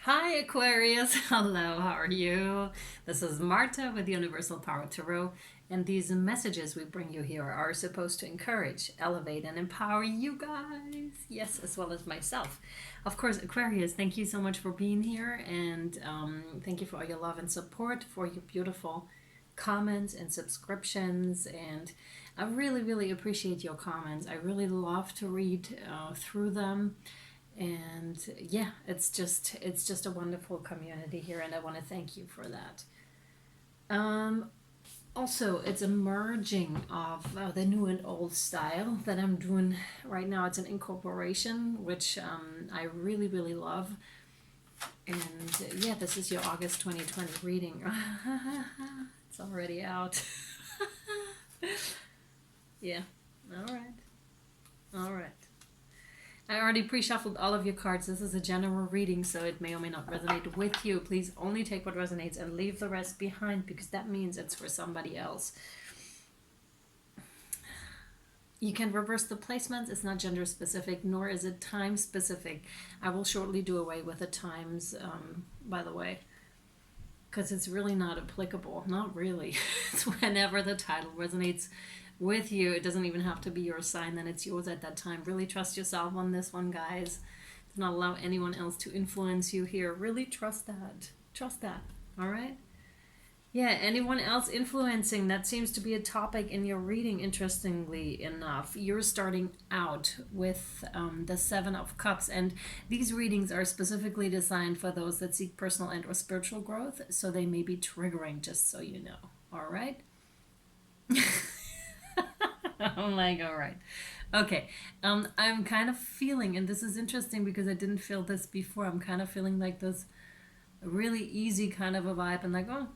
Hi Aquarius, hello, how are you? This is Marta with Universal Power Tarot, and these messages we bring you here are supposed to encourage, elevate, and empower you guys. Yes, as well as myself. Of course, Aquarius, thank you so much for being here, and thank you for all your love and support, for your beautiful comments and subscriptions, and I really, really appreciate your comments. I really love to read through them, and yeah, it's just a wonderful community here, and I want to thank you for that. um Also, it's a merging of the new and old style that I'm doing right now. It's an incorporation, which I really, really love. And yeah, this is your August 2020 reading. It's already out. Yeah. All right. All right. I already pre-shuffled all of your cards. This is a general reading, so it may or may not resonate with you. Please only take what resonates and leave the rest behind, because that means it's for somebody else. You can reverse the placements. It's not gender specific, nor is it time specific. I will shortly do away with the times, by the way, because it's really not applicable. Not really. It's whenever the title resonates with you. It doesn't even have to be your sign, then it's yours at that time. Really trust yourself on this one, guys. Do not allow anyone else to influence you here. Really trust that. Trust that. All right? Yeah, anyone else influencing, that seems to be a topic in your reading, interestingly enough. You're starting out with the Seven of Cups, and these readings are specifically designed for those that seek personal and or spiritual growth, so they may be triggering, just so you know. All right? I'm like, all right. Okay. I'm kind of feeling, and this is interesting because I didn't feel this before. I'm kind of feeling like this really easy kind of a vibe, and like, oh,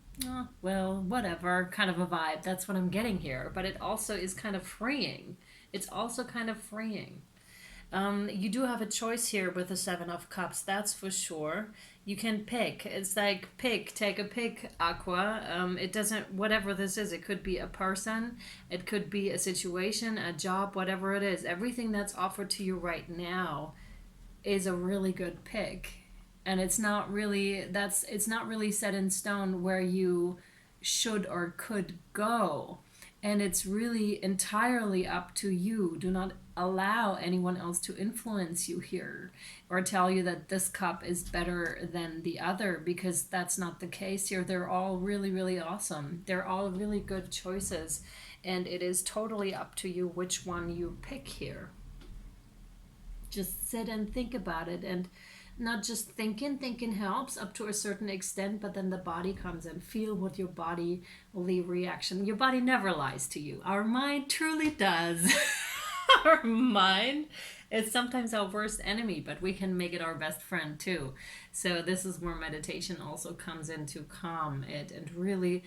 well, whatever kind of a vibe. That's what I'm getting here. But it also is kind of freeing. It's also kind of freeing. You do have a choice here with the Seven of Cups, that's for sure. You can pick. It's like pick, take a pick, Aqua. It doesn't, whatever this is, it could be a person, it could be a situation, a job, whatever it is. Everything that's offered to you right now is a really good pick. And it's not really set in stone where you should or could go, and it's really entirely up to you. Do not allow anyone else to influence you here or tell you that this cup is better than the other, because that's not the case here. They're all really, really awesome. They're all really good choices, and it is totally up to you which one you pick here. Just sit and think about it, and not just thinking helps up to a certain extent, but then the body comes and feel what your bodily reaction. Your body never lies to you. Our mind truly does. Our mind is sometimes our worst enemy, but we can make it our best friend too. So this is where meditation also comes in to calm it, and really,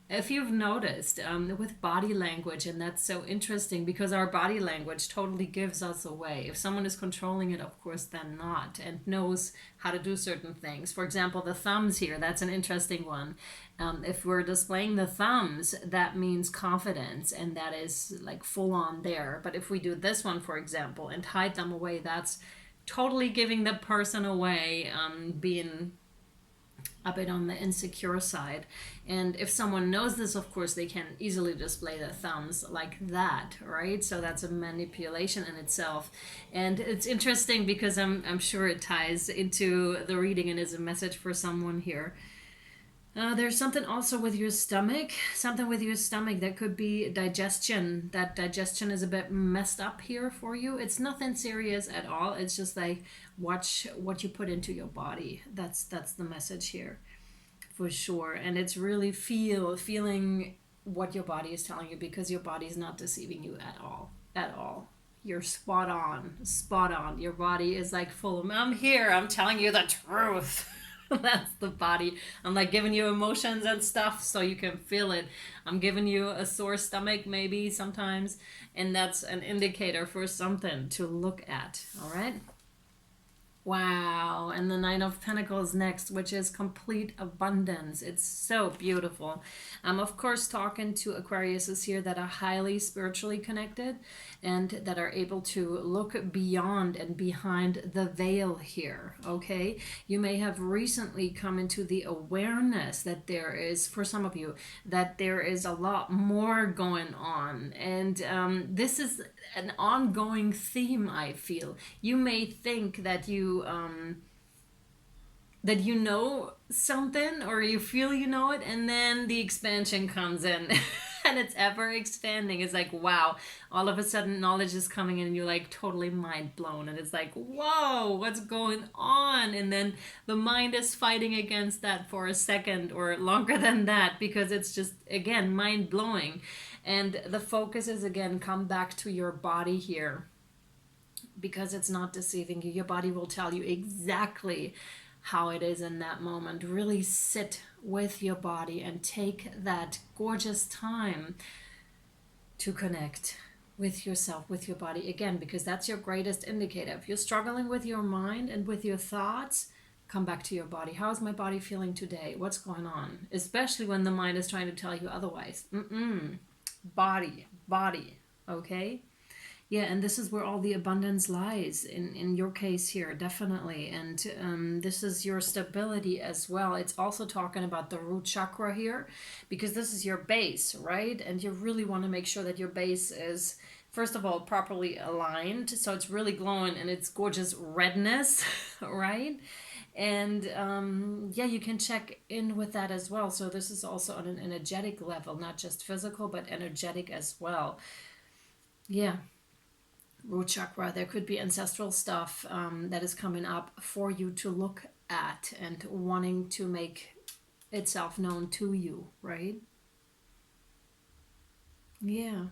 if you've noticed, with body language, and that's so interesting because our body language totally gives us away. If someone is controlling it, of course, then not, and knows how to do certain things. For example, the thumbs here, that's an interesting one. If we're displaying the thumbs, that means confidence, and that is like full on there. But if we do this one, for example, and hide them away, that's totally giving the person away, being a bit on the insecure side. And if someone knows this, of course, they can easily display the thumbs like that, right? So that's a manipulation in itself. And it's interesting because I'm sure it ties into the reading and is a message for someone here. There's something also with your stomach. Something with your stomach that could be digestion. That digestion is a bit messed up here for you. It's nothing serious at all. It's just like, watch what you put into your body. That's the message here, for sure. And it's really feeling what your body is telling you, because your body is not deceiving you at all. At all. You're spot on. Spot on. Your body is like full of, I'm here. I'm telling you the truth. That's the body. I'm like giving you emotions and stuff so you can feel it. I'm giving you a sore stomach maybe sometimes, and that's an indicator for something to look at. All right? Wow. And the Nine of Pentacles next, which is complete abundance. It's so beautiful. I'm, of course, talking to Aquariuses here that are highly spiritually connected and that are able to look beyond and behind the veil here, okay? You may have recently come into the awareness that there is, for some of you, that there is a lot more going on. And this is an ongoing theme, I feel. You may think that you know something, or you feel you know it, and then the expansion comes in and it's ever expanding. It's like, wow, all of a sudden knowledge is coming in and you're like totally mind blown, and it's like, whoa, what's going on? And then the mind is fighting against that for a second or longer than that, because it's just, again, mind blowing. And the focus is, again, come back to your body here, because it's not deceiving you. Your body will tell you exactly how it is in that moment. Really sit with your body and take that gorgeous time to connect with yourself, with your body, again, because that's your greatest indicator. If you're struggling with your mind and with your thoughts, come back to your body. How is my body feeling today? What's going on? Especially when the mind is trying to tell you otherwise. Body, okay? Yeah, and this is where all the abundance lies in your case here, definitely. And this is your stability as well. It's also talking about the root chakra here, because this is your base, right? And you really want to make sure that your base is, first of all, properly aligned, so it's really glowing and it's gorgeous redness, right? And yeah, you can check in with that as well. So this is also on an energetic level, not just physical, but energetic as well. Yeah. Root chakra, there could be ancestral stuff that is coming up for you to look at and wanting to make itself known to you, right? Yeah.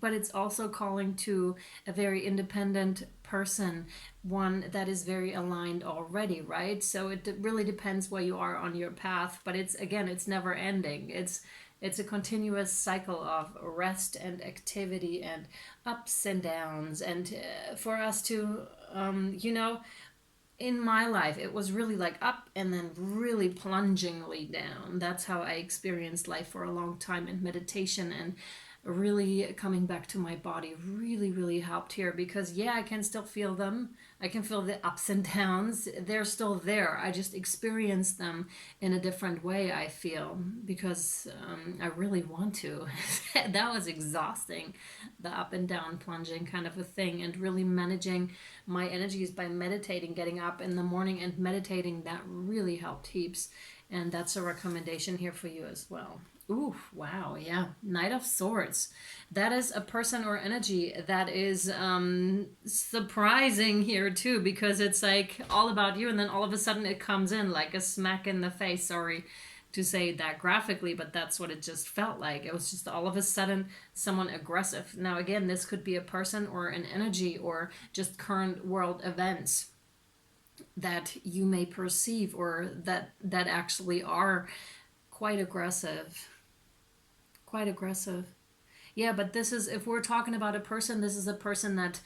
But it's also calling to a very independent person, one that is very aligned already, right? So it really depends where you are on your path, but it's, again, it's never ending. It's a continuous cycle of rest and activity and ups and downs. And for us to, in my life, it was really like up and then really plungingly down. That's how I experienced life for a long time. And meditation and really coming back to my body really helped here, because yeah, I can still feel them. I can feel the ups and downs. They're still there. I just experience them in a different way, I feel, because I really want to. That was exhausting, the up and down plunging kind of a thing, and really managing my energies by meditating, getting up in the morning and meditating. That really helped heaps, and that's a recommendation here for you as well. Ooh, wow, yeah. Knight of Swords. That is a person or energy that is surprising here too, because it's like all about you, and then all of a sudden it comes in like a smack in the face. Sorry to say that graphically, but that's what it just felt like. It was just all of a sudden someone aggressive. Now, again, this could be a person or an energy or just current world events that you may perceive, or that actually are quite aggressive. Quite aggressive. Yeah, but this is, if we're talking about a person, this is a person that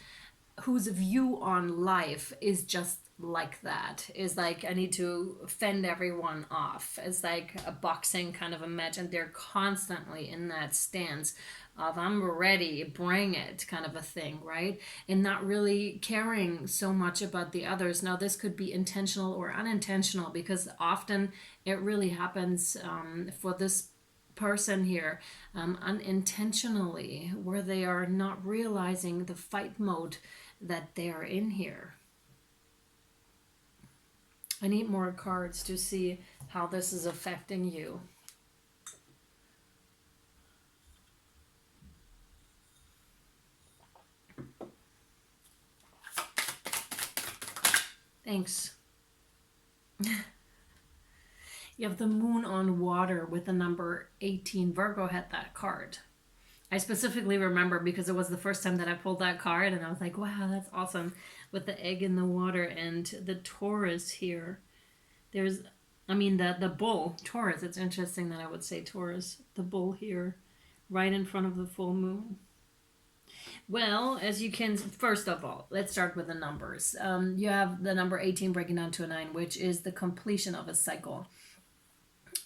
whose view on life is just like that. Is like, I need to fend everyone off. It's like a boxing kind of a match, and they're constantly in that stance of I'm ready, bring it kind of a thing, right? And not really caring so much about the others. Now, this could be intentional or unintentional, because often it really happens for this person here unintentionally, where they are not realizing the fight mode that they are in here. I need more cards to see how this is affecting you. Thanks. You have the moon on water with the number 18. Virgo had that card. I specifically remember because it was the first time that I pulled that card, and I was like, wow, that's awesome, with the egg in the water and the Taurus here. There's, the bull, Taurus. It's interesting that I would say Taurus, the bull here, right in front of the full moon. Well, as you can, first of all, let's start with the numbers. You have the number 18 breaking down to a 9, which is the completion of a cycle.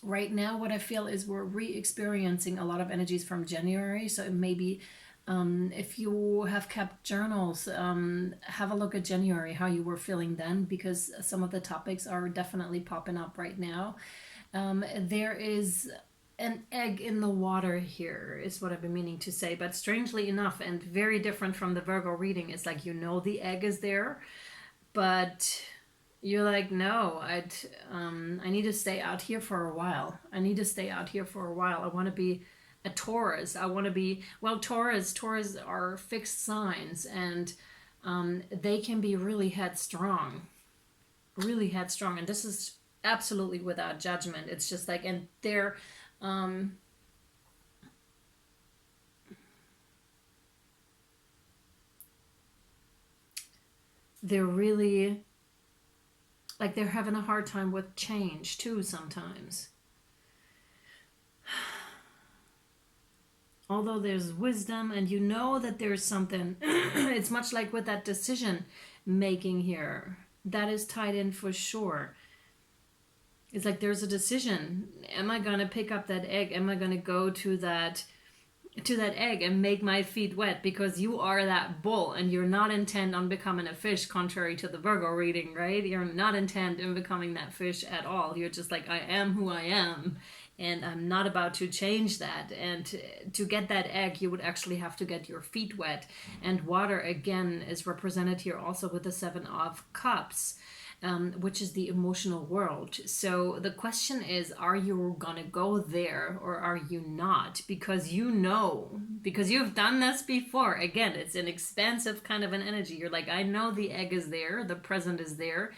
Right now, what I feel is we're re-experiencing a lot of energies from January. So it may be, if you have kept journals, have a look at January, how you were feeling then, because some of the topics are definitely popping up right now. There is an egg in the water here, is what I've been meaning to say. But strangely enough, and very different from the Virgo reading, it's like, you know, the egg is there, but you're like, no, I need to stay out here for a while. I need to stay out here for a while. I want to be a Taurus. I want to be, well, Taurus are fixed signs, and they can be really headstrong. Really headstrong. And this is absolutely without judgment. It's just like, and they're really, like, they're having a hard time with change too sometimes. Although there's wisdom and you know that there's something, it's much like with that decision making here. That is tied in for sure. It's like there's a decision. Am I going to pick up that egg? Am I going to go to that egg and make my feet wet? Because you are that bull and you're not intent on becoming a fish, contrary to the Virgo reading, right? You're not intent on becoming that fish at all. You're just like, I am who I am, and I'm not about to change that. And to get that egg, you would actually have to get your feet wet. And water, again, is represented here also with the 7 of Cups. Which is the emotional world. So the question is, are you gonna go there or are you not? Because you know, because you've done this before. Again, it's an expansive kind of an energy. You're like, I know the egg is there, the present is there.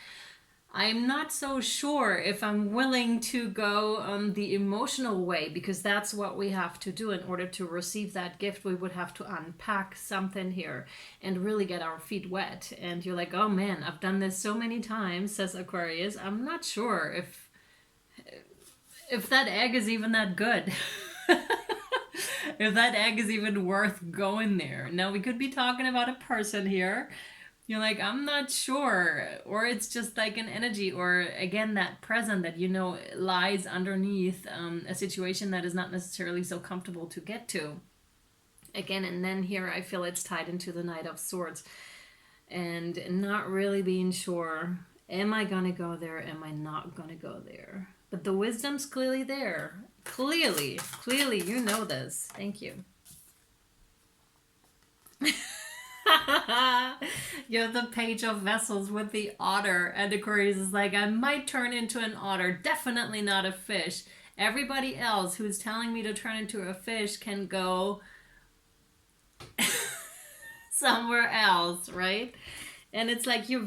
I'm not so sure if I'm willing to go the emotional way, because that's what we have to do in order to receive that gift. We would have to unpack something here and really get our feet wet. And you're like, oh man, I've done this so many times, says Aquarius. I'm not sure if that egg is even that good. If that egg is even worth going there. Now, we could be talking about a person here. You're like, I'm not sure. Or it's just like an energy, or again, that present that you know lies underneath a situation that is not necessarily so comfortable to get to. Again, and then here I feel it's tied into the Knight of Swords. And not really being sure, am I going to go there? Am I not going to go there? But the wisdom's clearly there. Clearly, you know this. Thank you. You have the Page of Vessels with the otter, and Aquarius is like, I might turn into an otter, definitely not a fish. Everybody else who's telling me to turn into a fish can go somewhere else, right? And it's like you're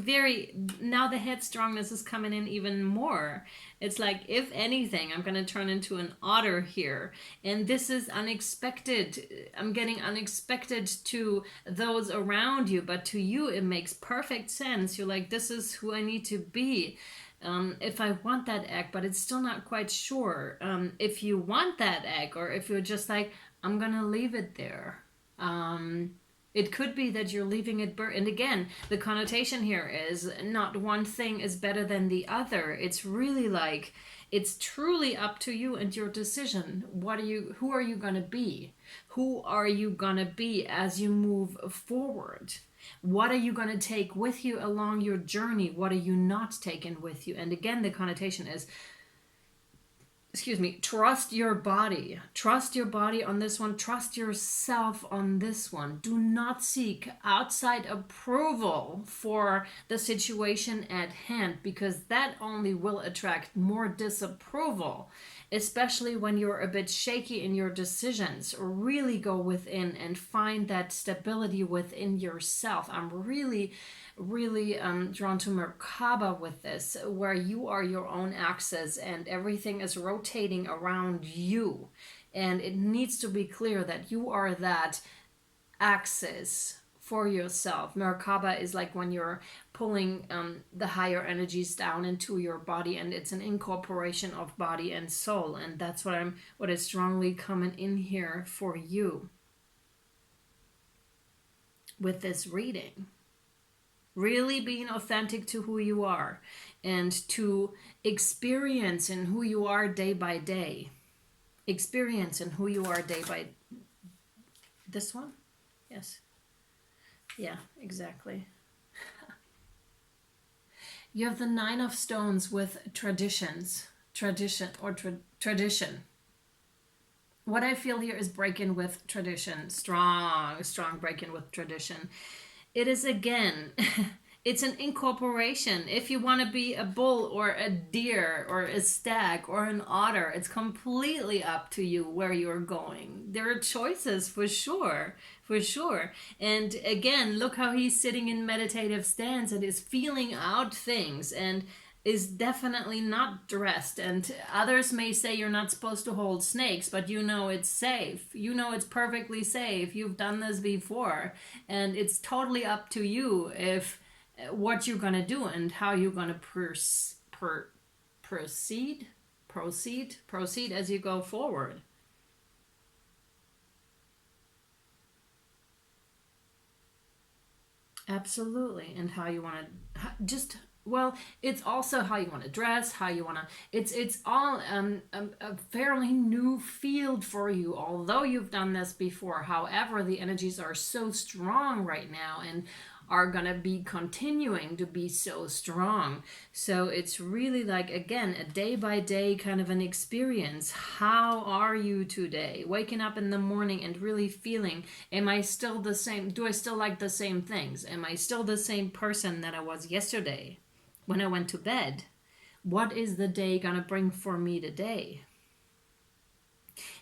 now the headstrongness is coming in even more. It's like, if anything, I'm going to turn into an otter here. And this is unexpected. I'm getting unexpected to those around you, but to you, it makes perfect sense. You're like, this is who I need to be. If I want that egg, but it's still not quite sure. If you want that egg, or if you're just like, I'm going to leave it there. It could be that you're leaving it burnt. And again, the connotation here is not one thing is better than the other. It's really like, it's truly up to you and your decision. Who are you going to be? Who are you going to be as you move forward? What are you going to take with you along your journey? What are you not taking with you? And again, the connotation is, trust your body. Trust your body on this one. Trust yourself on this one. Do not seek outside approval for the situation at hand, because that only will attract more disapproval, especially when you're a bit shaky in your decisions. Really go within and find that stability within yourself. I'm really drawn to Merkaba with this, where you are your own axis and everything is rotating around you. And it needs to be clear that you are that axis for yourself. Merkaba is like when you're pulling the higher energies down into your body, and it's an incorporation of body and soul. And that's what is strongly coming in here for you. with this reading. Really being authentic to who you are and to experience in who you are day by day. Experience in who you are day by... This one? Yes. Yeah, exactly. You have the Nine of Stones with traditions. Tradition. What I feel here is breaking with tradition. Strong breaking with tradition. It is, again, it's an incorporation. If you want to be a bull or a deer or a stag or an otter, it's completely up to you where you're going. There are choices for sure. And again, look how he's sitting in meditative stance and is feeling out things and is definitely not dressed. And others may say you're not supposed to hold snakes, but you know it's safe. You know it's perfectly safe. You've done this before. And it's totally up to you if what you're going to do and how you're going to proceed as you go forward. Absolutely. And how you want to just... Well, it's also how you want to dress, how you want to... It's all a fairly new field for you, although you've done this before. However, the energies are so strong right now and are going to be continuing to be so strong. So it's really like, again, a day by day kind of an experience. How are you today? Waking up in the morning and really feeling, am I still the same? Do I still like the same things? Am I still the same person that I was yesterday? When I went to bed, what is the day gonna bring for me today?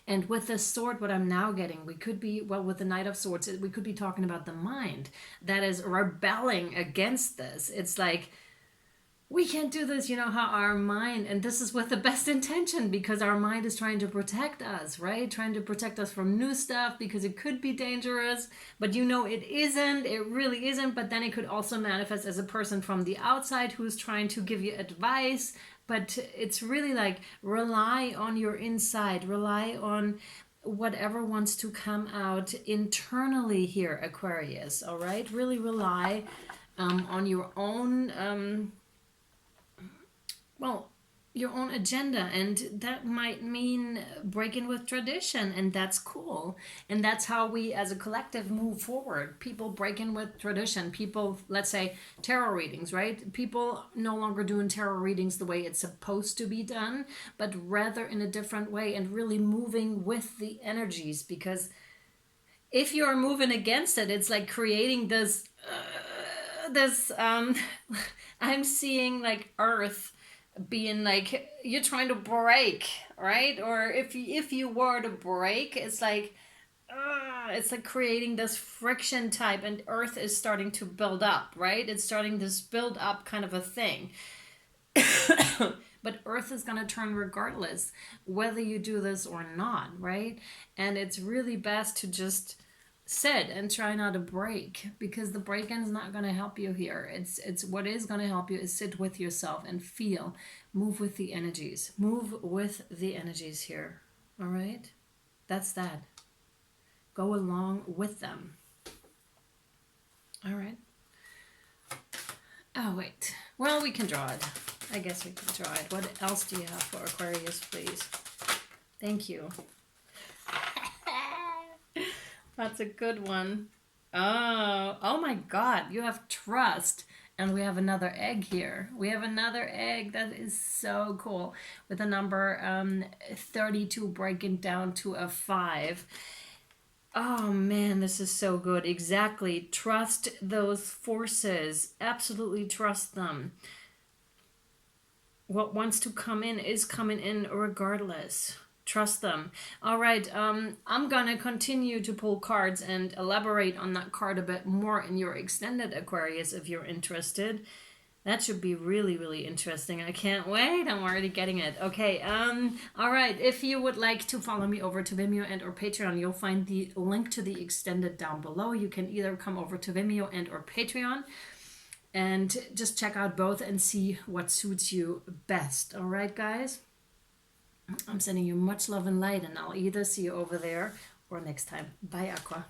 And with the sword, what I'm now getting, we could be, well, with the Knight of Swords, we could be talking about the mind that is rebelling against this. It's like, we can't do this, you know, how our mind, and this is with the best intention, because our mind is trying to protect us, right? Trying to protect us from new stuff because it could be dangerous, but you know it isn't, it really isn't. But then it could also manifest as a person from the outside who's trying to give you advice. But it's really like, rely on your inside, rely on whatever wants to come out internally here, Aquarius, all right? Really rely on your own... your own agenda, and that might mean breaking with tradition, and that's cool. And that's how we as a collective move forward. People breaking with tradition, people, let's say tarot readings, right? People no longer doing tarot readings the way it's supposed to be done, but rather in a different way, and really moving with the energies. Because if you're moving against it, it's like creating this I'm seeing like Earth being like, you're trying to break, right? Or if you were to break, it's like creating this friction type, and Earth is starting to build up, right? It's starting this build up kind of a thing. But Earth is going to turn regardless whether you do this or not, right? And it's really best to just sit and try not to break, because the break-in is not going to help you here. It's what is going to help you is sit with yourself and feel, move with the energies here. All right, that's that. Go along with them. All right. Oh wait, well, we can draw it. I guess we can draw it. What else do you have for Aquarius, please? Thank you. That's a good one. Oh my God, you have trust. And we have another egg here. We have another egg. That is so cool. With the number 32 breaking down to a 5. Oh man, this is so good. Exactly. Trust those forces. Absolutely trust them. What wants to come in is coming in regardless. Trust them. All right, I'm gonna continue to pull cards and elaborate on that card a bit more in your extended Aquarius if you're interested. That should be really, really interesting. I can't wait. I'm already getting it. Okay, all right. If you would like to follow me over to Vimeo and or Patreon, you'll find the link to the extended down below. You can either come over to Vimeo and or Patreon and just check out both and see what suits you best. All right, guys? I'm sending you much love and light, and I'll either see you over there or next time. Bye, Aqua.